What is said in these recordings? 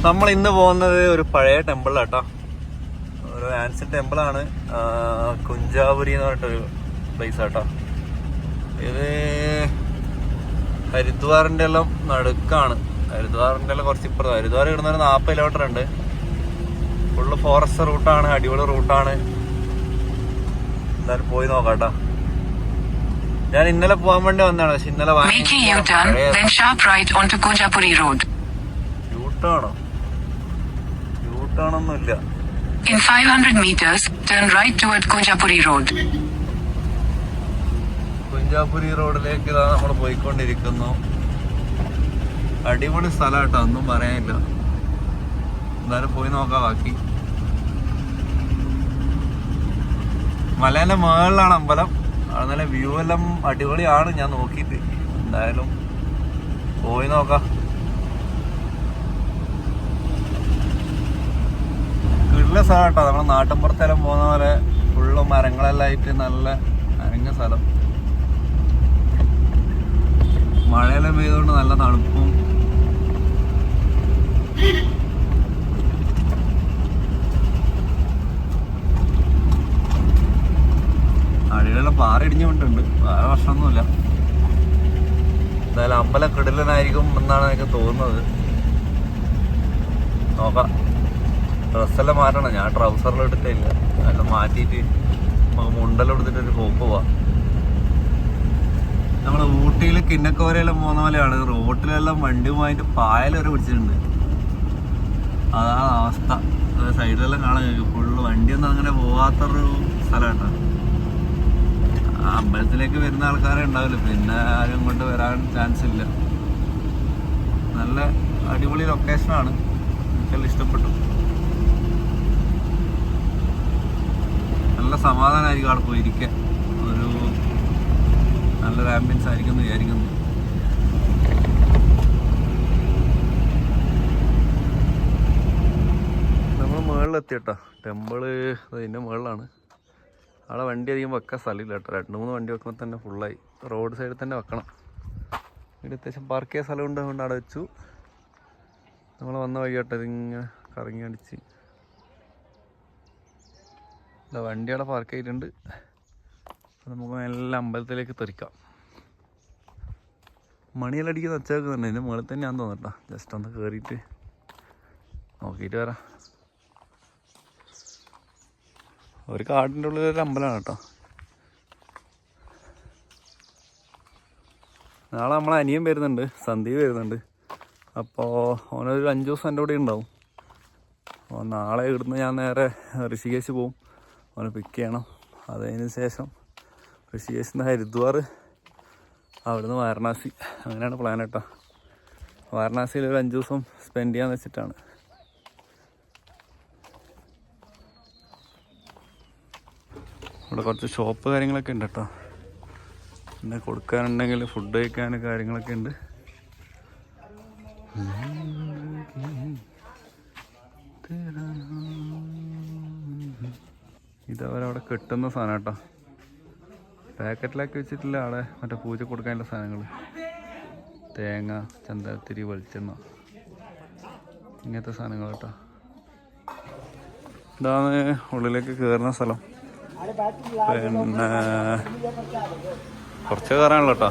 നമ്മൾ ഇന്ന് പോകുന്നത് ഒരു പഴയ ടെമ്പിളാട്ടോ, ഒരു ആൻഷ്യൻ ടെമ്പിളാണ്. കുഞ്ചാപുരി എന്ന് പറഞ്ഞിട്ടൊരു പ്ലേസ് ആട്ടോ. ഇത് ഹരിദ്വാറിന്റെ എല്ലാം നടുക്കാണ്. ഹരിദ്വാറിന്റെ എല്ലാം കുറച്ച് ഇപ്പുറത്ത്. ഹരിദ്വാർ ഇടുന്ന ഒരു 40 കിലോമീറ്റർ ഉണ്ട്. ഫുള്ള് ഫോറസ്റ്റ് റൂട്ടാണ്, അടിപൊളി റൂട്ടാണ്. എന്തായാലും പോയി നോക്കാട്ടോ. ഞാൻ ഇന്നലെ പോകാൻ വേണ്ടി വന്നതാണ്, പക്ഷെ ഇന്നലെ യൂട്ടാണോ? യൂട്ടാണൊന്നുമില്ല. In 500 meters, turn right toward Kunjapuri Road. കുഞ്ചാപുരി റോഡിലേക്ക് ഇതാ നമ്മൾ പോയിക്കൊണ്ടിരിക്കുന്നു. അടിപൊളി സ്ഥലമാട്ടോ, ഒന്നും പറയാനില്ല. എന്തായാലും പോയി നോക്കാം ബാക്കി. മലേന്റെ മുകളിലാണ് അമ്പലം. അവിടെ നല്ല വ്യൂ എല്ലാം അടിപൊളിയാണ്. ഞാൻ നോക്കിയിട്ട് എന്തായാലും പോയി നോക്കാം. കിടില സ്ഥലം കേട്ടോ. നമ്മുടെ നാട്ടിൻപുറത്തെല്ലാം പോകുന്ന പോലെ ഫുള്ള് മരങ്ങളെല്ലാം ആയിട്ട് നല്ല അരങ്ങ സ്ഥലം. മഴയെല്ലാം പെയ്തുകൊണ്ട് നല്ല തണുപ്പും. അടിയിലെല്ലാം പാറ ഇടിഞ്ഞു കൊണ്ടുണ്ട്. വേറെ പ്രശ്നമൊന്നുമില്ല. എന്തായാലും അമ്പലം കിടിലനായിരിക്കും എന്നാണ് എനിക്ക് തോന്നുന്നത്. നോക്കാം. ഡ്രസ്സെല്ലാം മാറ്റണം. ഞാൻ ട്രൗസറിൽ എടുത്തില്ല, എല്ലാം മാറ്റിയിട്ട് മുണ്ടെല്ലാം എടുത്തിട്ടൊരു പോക്ക് പോവാം. നമ്മൾ ഊട്ടിയിൽ കിന്നക്കോരയെല്ലാം പോകുന്ന പോലെയാണ്. റോട്ടിലെല്ലാം വണ്ടിയുമായിട്ട് പായലൊരു പിടിച്ചിട്ടുണ്ട്. അതാണ് അവസ്ഥ. സൈഡിലെല്ലാം കാണാൻ ഫുള്ള് വണ്ടിയൊന്നും അങ്ങനെ പോകാത്തൊരു സ്ഥലം കേട്ടോ. അമ്പലത്തിലേക്ക് വരുന്ന ആൾക്കാരെ ഉണ്ടാവില്ല, പിന്നെ ആരും ഇങ്ങോട്ട് വരാൻ ചാൻസ് ഇല്ല. നല്ല അടിപൊളി ലൊക്കേഷനാണ്, എനിക്കെല്ലാം ഇഷ്ടപ്പെട്ടു. നല്ല സമാധാനമായിരിക്കും അവിടെ പോയിരിക്കാൻ. ഒരു നല്ലൊരു ആംബിയൻസ് ആയിരിക്കും എന്ന് വിചാരിക്കുന്നു. നമ്മൾ മുകളിലെത്തി കേട്ടോ. ടെമ്പിള് ഇതിൻ്റെ മുകളിലാണ്. അവിടെ വണ്ടി അധികം വെക്കാൻ സ്ഥലമില്ല കേട്ടോ. 2-3 വണ്ടി വെക്കുമ്പോൾ തന്നെ ഫുള്ളായി. റോഡ് സൈഡിൽ തന്നെ വെക്കണം. ഇവിടെ അത്യാവശ്യം പാർക്ക് ചെയ്യാൻ സ്ഥലമുണ്ട്, അതുകൊണ്ട് അവിടെ വെച്ചു. നമ്മൾ വന്ന വഴി കേട്ടോ. ഇതിങ്ങനെ കറങ്ങി അടിച്ച് വണ്ടി അവിടെ പാർക്ക് ചെയ്തിട്ടുണ്ട്. നമുക്ക് എല്ലാം അമ്പലത്തിലേക്ക് തെറിക്കാം. മണിയെല്ലാം അടിക്കുന്ന വെച്ചേക്കുന്നുണ്ട്. ഇതിൻ്റെ മുകളിൽ തന്നെ ഞാൻ തോന്നട്ടോ. ജസ്റ്റ് ഒന്ന് കയറിയിട്ട് നോക്കിയിട്ട് വരാം. ഒരു കാടിൻ്റെ ഉള്ളിലൊരു അമ്പലമാണ് കേട്ടോ. നാളെ നമ്മളെ അനിയൻ വരുന്നുണ്ട്, സന്ദീപ് വരുന്നുണ്ട്. അപ്പോൾ ഓനൊരു 5 ദിവസം എൻ്റെ കൂടെ ഉണ്ടാവും. അപ്പോൾ നാളെ ഇവിടുന്ന് ഞാൻ നേരെ ഋഷികേശ് പോവും. ഓനെ പിക്ക് ചെയ്യണം. അതിന് ശേഷം ഋഷികേശിൽ നിന്ന് ഹരിദ്വാർ, അവിടുന്ന് വാരണാസി. അങ്ങനെയാണ് പ്ലാൻ കേട്ടോ. വാരണാസിയിൽ ഒരു 5 ദിവസം സ്പെൻഡ് ചെയ്യാന്ന് വെച്ചിട്ടാണ്. ഇവിടെ കുറച്ച് ഷോപ്പ് കാര്യങ്ങളൊക്കെ ഉണ്ട് കേട്ടോ. പിന്നെ കൊടുക്കാനുണ്ടെങ്കിൽ ഫുഡ് കഴിക്കാൻ കാര്യങ്ങളൊക്കെ ഉണ്ട്. ഇതവരവിടെ കെട്ടുന്ന സാധനം കേട്ടോ. പാക്കറ്റിലാക്കി വെച്ചിട്ടില്ല. അവിടെ മറ്റേ പൂജ കൊടുക്കാനുള്ള സാധനങ്ങൾ, തേങ്ങ, ചന്ദനത്തിരി, വെളിച്ചെണ്ണ, ഇങ്ങനത്തെ സാധനങ്ങൾ കേട്ടോ. ഇതാണ് ഉള്ളിലേക്ക് കയറുന്ന സ്ഥലം. പിന്നെ കുറച്ച് കയറാനുള്ള കേട്ടോ.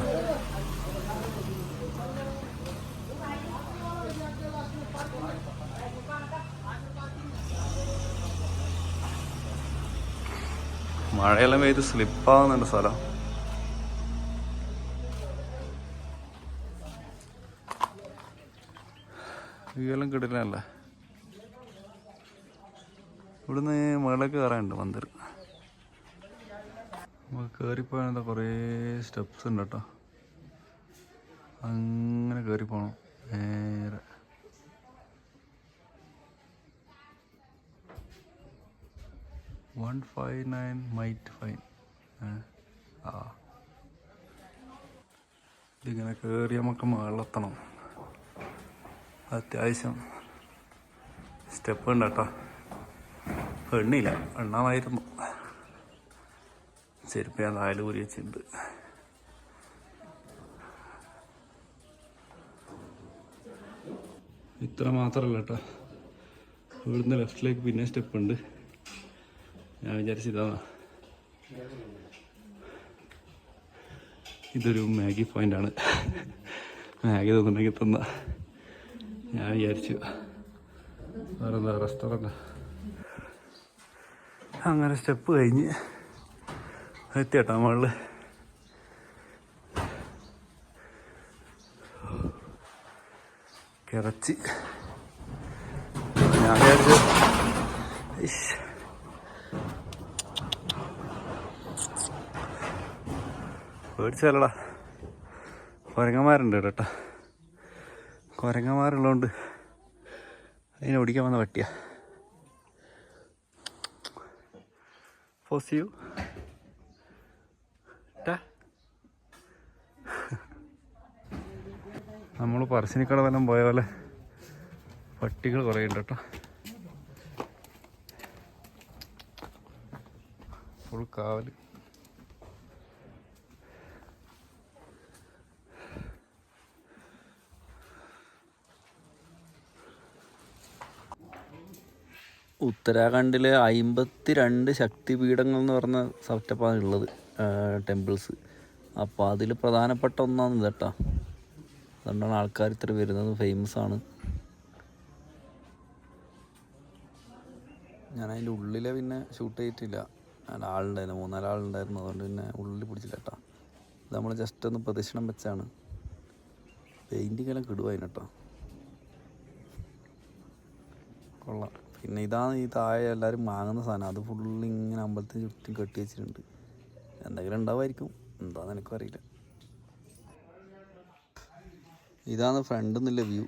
മഴയെല്ലാം പെയ്ത് സ്ലിപ്പാവുന്നുണ്ട് സ്ഥലം. ഇതെല്ലാം കിടിലല്ലേ. ഇവിടുന്ന് മുകളിലേക്ക് കയറാനുണ്ട് മന്ദിർ. നമുക്ക് കയറിപ്പോയാൽ എന്താ കുറേ സ്റ്റെപ്സ് ഉണ്ട് കേട്ടോ. അങ്ങനെ കയറിപ്പോണം നേരെ. $159 മൈറ്റ് ഫൈൻ. ഇതിങ്ങനെ കയറി നമുക്ക് മുകളിലെത്തണം. അത്യാവശ്യം സ്റ്റെപ്പ് ഉണ്ട് കേട്ടോ. എണ്ണിയില്ല, എണ്ണാമായിരുന്നു. ചെരുപ്പ് ഞാൻ താഴെ ഊരി വെച്ചിട്ടുണ്ട്. ഇത്ര മാത്രമല്ല കേട്ടോ, ഇവിടുന്ന് ലെഫ്റ്റിലേക്ക് പിന്നെ സ്റ്റെപ്പ് ഉണ്ട്. ഞാൻ വിചാരിച്ചിതാണ് ഇതൊരു മാഗി പോയിൻ്റാണ്, മാഗി തോന്നുന്നുണ്ടെങ്കിൽ തന്ന. ഞാൻ വിചാരിച്ചു വേറെ എന്താ റെസ്റ്റോറൻ്റ്. അങ്ങനെ സ്റ്റെപ്പ് കഴിഞ്ഞ് എത്തിയേട്ടാ മുകളിൽ. കിറച്ച് ഞാൻ വിചാരിച്ചു പേടിച്ചല്ലടാ, കുരങ്ങന്മാരുണ്ട് കേട്ടോ. കുരങ്ങന്മാരുള്ളതുകൊണ്ട് അതിനെ ഓടിക്കാൻ വന്ന പട്ടിയാ. ഫോസിയു നമ്മൾ പറശ്ശിനിക്കട വല്ലം പോയ പോലെ പട്ടികൾ കുറേ ഉണ്ട് കേട്ടോ. ഫുൾ കാവൽ. ഉത്തരാഖണ്ഡിൽ 52 ശക്തിപീഠങ്ങൾ എന്ന് പറഞ്ഞ സെറ്റപ്പാണ് ഉള്ളത്, ടെമ്പിൾസ്. അപ്പോൾ അതിൽ പ്രധാനപ്പെട്ട ഒന്നാണ് ഇത് കേട്ടോ. അതുകൊണ്ടാണ് ആൾക്കാർ ഇത്ര വരുന്നത്, ഫേമസ് ആണ്. ഞാൻ അതിൻ്റെ ഉള്ളിലെ പിന്നെ ഷൂട്ട് ചെയ്തിട്ടില്ല, ഞാൻ ആളുണ്ടായിരുന്നു, 3-4 ആളുണ്ടായിരുന്നു, അതുകൊണ്ട് പിന്നെ ഉള്ളിൽ പിടിച്ചില്ല കേട്ടോ. ഇത് നമ്മൾ ജസ്റ്റ് ഒന്ന് പ്രദക്ഷിണം വെച്ചാണ്. പെയിൻറ്റിങ് എല്ലാം കിടുവായിരുന്നു കേട്ടോ, കൊള്ളാം. പിന്നെ ഇതാണ് ഈ താഴെ എല്ലാവരും വാങ്ങുന്ന സാധനം, അത് ഫുള്ള് ഇങ്ങനെ അമ്പലത്തിന് ചുറ്റും കെട്ടി വെച്ചിട്ടുണ്ട്. എന്തെങ്കിലും ഉണ്ടാവുമായിരിക്കും, എന്താണെന്ന് എനിക്കും അറിയില്ല. ഇതാണ് ഫ്രണ്ടിൽ നിന്നുള്ള വ്യൂ,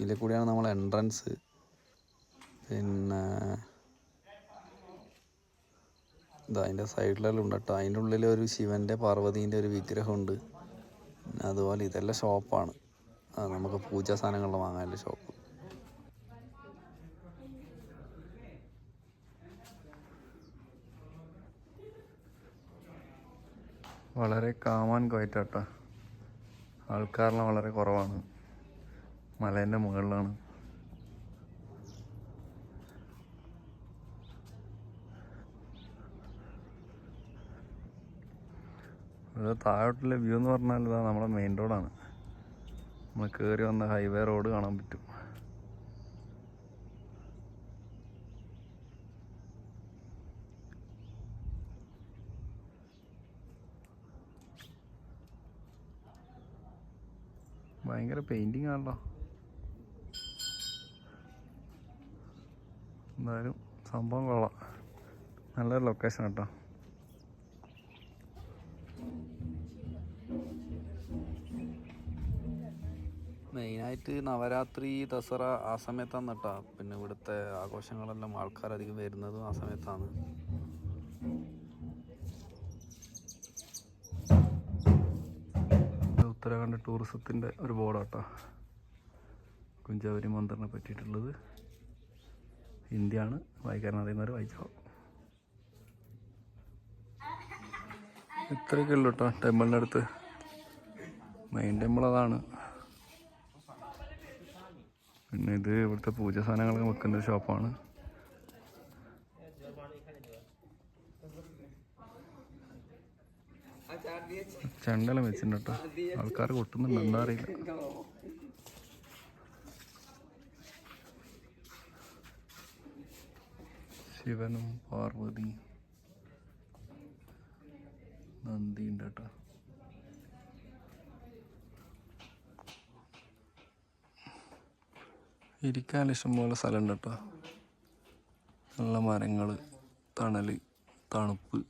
ഇതിൽ കൂടിയാണ് നമ്മളെ എൻട്രൻസ്. പിന്നെ ഇതാ അതിൻ്റെ സൈഡിലെല്ലാം ഉണ്ട് കേട്ടോ. അതിൻ്റെ ഉള്ളിൽ ഒരു ശിവൻ്റെ പാർവതീൻ്റെ ഒരു വിഗ്രഹമുണ്ട്. പിന്നെ അതുപോലെ ഇതെല്ലാം ഷോപ്പാണ്, നമുക്ക് പൂജാ സാധനങ്ങളെല്ലാം വാങ്ങാനുള്ള ഷോപ്പ്. വളരെ കാമാൻ ക്വയറ്റാട്ടോ, ആൾക്കാരെല്ലാം വളരെ കുറവാണ്. മലേൻ്റെ മുകളിലാണ്. ഇത് താഴോട്ടുള്ള വ്യൂ എന്ന് പറഞ്ഞാൽ ഇതാ നമ്മുടെ മെയിൻ റോഡാണ്. നമ്മൾ കയറി വന്ന ഹൈവേ റോഡ് കാണാൻ പറ്റും. ഭയങ്കര പെയിൻറ്റിങ് ആണല്ലോ. എന്തായാലും സംഭവം കൊള്ളാം, നല്ലൊരു ലൊക്കേഷൻ കേട്ടോ. മെയിനായിട്ട് നവരാത്രി, ദസറ ആ സമയത്താണ് കേട്ടോ. പിന്നെ ഇവിടുത്തെ ആഘോഷങ്ങളെല്ലാം ആൾക്കാരധികം വരുന്നതും ആ സമയത്താണ്. ഉത്തരാഖണ്ഡ് ടൂറിസത്തിൻ്റെ ഒരു ബോർഡാട്ടോ, കുഞ്ചാവരി മന്ദിറിനെ പറ്റിയിട്ടുള്ളത്. ഹിന്ദിയാണ്, വായിക്കാൻ അറിയുന്നവർ വായിച്ചോ. ഇത്രയൊക്കെ ഉള്ളൂ കേട്ടോ ടെമ്പിളിൻ്റെ അടുത്ത്. മെയിൻ ടെമ്പിൾ അതാണ്. പിന്നെ ഇത് ഇവിടുത്തെ പൂജ സാധനങ്ങളൊക്കെ വെക്കുന്ന ഒരു ഷോപ്പാണ്. ചെണ്ടെല്ലാം വെച്ചിട്ടുണ്ട് കേട്ടോ, ആൾക്കാർ കൊട്ടുന്നുണ്ട്, എന്താ അറിയില്ല. ശിവനും പാർവതി, നന്ദി ഉണ്ട് കേട്ടോ. ഇരിക്കാൻ ഇഷ്ടംപോലെ സ്ഥലമുണ്ട് കേട്ടോ. നല്ല മരങ്ങൾ, തണൽ, തണുപ്പ്,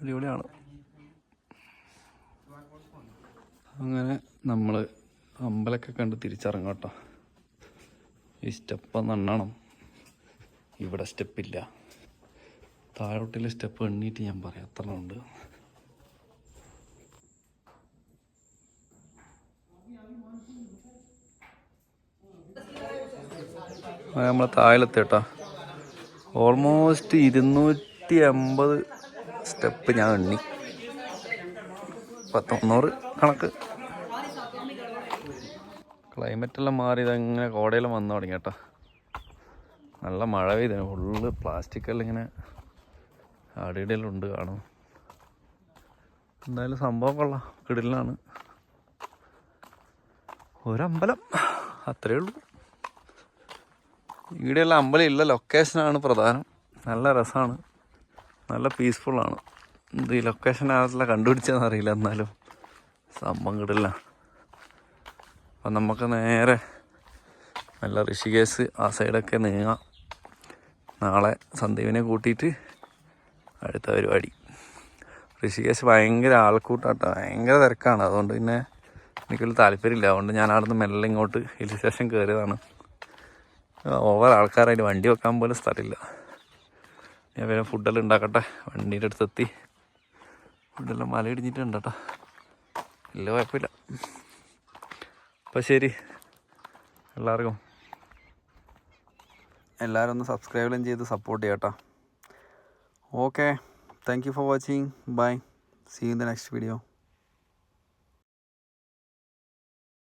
അടിപൊളിയാണ്. അങ്ങനെ നമ്മൾ അമ്പലമൊക്കെ കണ്ട് തിരിച്ചിറങ്ങാം കേട്ടോ. ഈ സ്റ്റെപ്പൊന്ന് എണ്ണണം, ഇവിടെ സ്റ്റെപ്പില്ല. താഴോട്ടിലെ സ്റ്റെപ്പ് എണ്ണീട്ട് ഞാൻ പറയാം എത്ര ഉണ്ട്. നമ്മൾ താഴെത്തി കേട്ടോ. ഓൾമോസ്റ്റ് 280 സ്റ്റെപ്പ് ഞാൻ എണ്ണി 190 കണക്ക്. ക്ലൈമറ്റെല്ലാം മാറി ഇതങ്ങനെ കോടയെല്ലാം വന്നു തുടങ്ങി കേട്ടോ. നല്ല മഴ പെയ്തു, ഫുള്ള് പ്ലാസ്റ്റിക്കെല്ലാം ഇങ്ങനെ അടിയിടെല്ലാം ഉണ്ട് കാണും. എന്തായാലും സംഭവം കൊള്ളാം, കിടിലാണ്. ഒരമ്പലം അത്രയേ ഉള്ളൂ. ഇവിടെയുള്ള അമ്പലം ഇല്ല, ലൊക്കേഷനാണ് പ്രധാനം. നല്ല രസമാണ്, നല്ല പീസ്ഫുള്ളാണ്. ഇത് ഈ ലൊക്കേഷൻ ആരെല്ലാം കണ്ടുപിടിച്ചതെന്ന് അറിയില്ല, എന്നാലും സംഭവം കിടില്ല. അപ്പം നമുക്ക് നേരെ നല്ല ഋഷികേശ് ആ സൈഡൊക്കെ നീങ്ങാം. നാളെ സന്ദീപിനെ കൂട്ടിയിട്ട് അടുത്ത പരിപാടി. ഋഷികേശ് ഭയങ്കര ആൾക്കൂട്ടാട്ടോ, ഭയങ്കര തിരക്കാണ്. അതുകൊണ്ട് പിന്നെ എനിക്കൊരു താല്പര്യമില്ല. അതുകൊണ്ട് ഞാൻ അവിടെ നിന്ന് മെല്ലെ ഇങ്ങോട്ട് ഹിൽ സ്റ്റേഷൻ കയറിയതാണ്. ഓവർ ആൾക്കാരായിട്ട് വണ്ടി വെക്കാൻ പോലും സ്ഥലമില്ല. ഞാൻ വേഗം ഫുഡെല്ലാം ഉണ്ടാക്കട്ടെ. വണ്ടീൻ്റെ അടുത്തെത്തി ഫുഡെല്ലാം മല ഇടിഞ്ഞിട്ടുണ്ട് കേട്ടോ, വലിയ കുഴപ്പമില്ല. അപ്പം ശരി, എല്ലാവരും ഒന്ന് സബ്സ്ക്രൈബ് ചെയ്ത് സപ്പോർട്ട് ചെയ്യാം കേട്ടോ. Okay, thank you for watching. Bye, see you in the next video.